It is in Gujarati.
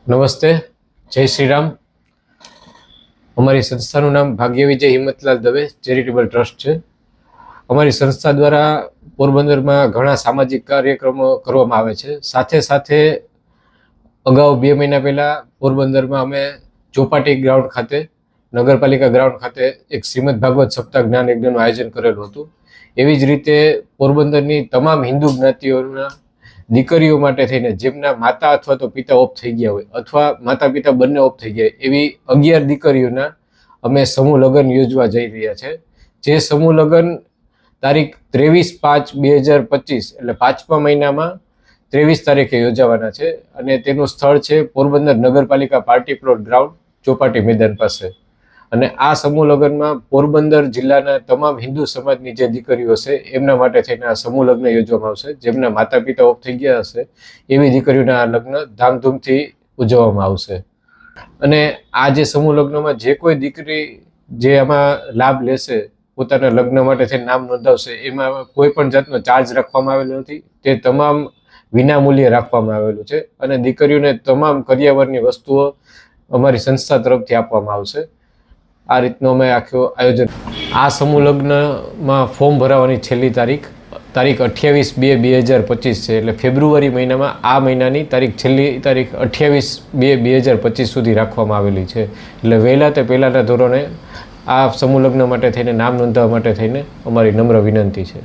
નમસ્તે, જય શ્રી રામ. અમારી સંસ્થાનું નામ ભાગ્ય વિજય હિંમતલાલ દવે ચેરિટેબલ ટ્રસ્ટ છે. અમારી સંસ્થા દ્વારા પોરબંદરમાં ઘણા સામાજિક કાર્યક્રમો કરવામાં આવે છે. સાથે સાથે અગાઉ 2 મહિના પહેલાં પોરબંદરમાં અમે ચોપાટી ગ્રાઉન્ડ ખાતે, નગરપાલિકા ગ્રાઉન્ડ ખાતે એક શ્રીમદ ભાગવત સપ્તાહ જ્ઞાન યજ્ઞનું આયોજન કરેલું હતું. એવી જ રીતે પોરબંદરની તમામ હિન્દુ જ્ઞાતિઓના દીકરીઓ માટે થઈને જેમના માતા અથવા તો પિતા ઓફ થઈ ગયા હોય અથવા માતા પિતા બંને ઓફ થઈ ગયા એવી 11 દીકરીઓના અમે સમૂહ લગ્ન યોજવા જઈ રહ્યા છે. જે સમૂહ લગ્ન તારીખ 23/5/2025 એટલે 5મા મહિનામાં 23 તારીખે યોજાવાના છે અને તેનું સ્થળ છે પોરબંદર નગરપાલિકા પાર્ટી પ્લોટ ગ્રાઉન્ડ ચોપાટી મેદાન પાસે. અને આ સમૂહ લગ્નમાં પોરબંદર જિલ્લાના તમામ હિન્દુ સમાજની જે દીકરીઓ છે એમના માટે થઈને આ સમૂહ લગ્ન યોજવામાં આવશે. જેમના માતા પિતા ઓફ થઈ ગયા હશે એવી દીકરીઓના આ લગ્ન ધામધૂમથી ઉજવવામાં આવશે. અને આ જે સમૂહ લગ્નમાં જે કોઈ દીકરી જે આમાં લાભ લેશે, પોતાના લગ્ન માટે થઈને નામ નોંધાવશે, એમાં કોઈ પણ જાતનો ચાર્જ રાખવામાં આવેલો નથી. તે તમામ વિનામૂલ્યે રાખવામાં આવેલું છે અને દીકરીઓને તમામ કરિયાવરની વસ્તુઓ અમારી સંસ્થા તરફથી આપવામાં આવશે. આ રીતનું અમે આખું આયોજન. આ સમૂહ લગ્નમાં ફોર્મ ભરાવાની છેલ્લી તારીખ 28/2/2025 છે. એટલે ફેબ્રુઆરી મહિનામાં આ મહિનાની છેલ્લી તારીખ 28/2/2025 સુધી રાખવામાં આવેલી છે. એટલે વહેલા તે પહેલાંના ધોરણે આ સમૂહ લગ્ન માટે થઈને નામ નોંધાવવા માટે થઈને અમારી નમ્ર વિનંતી છે.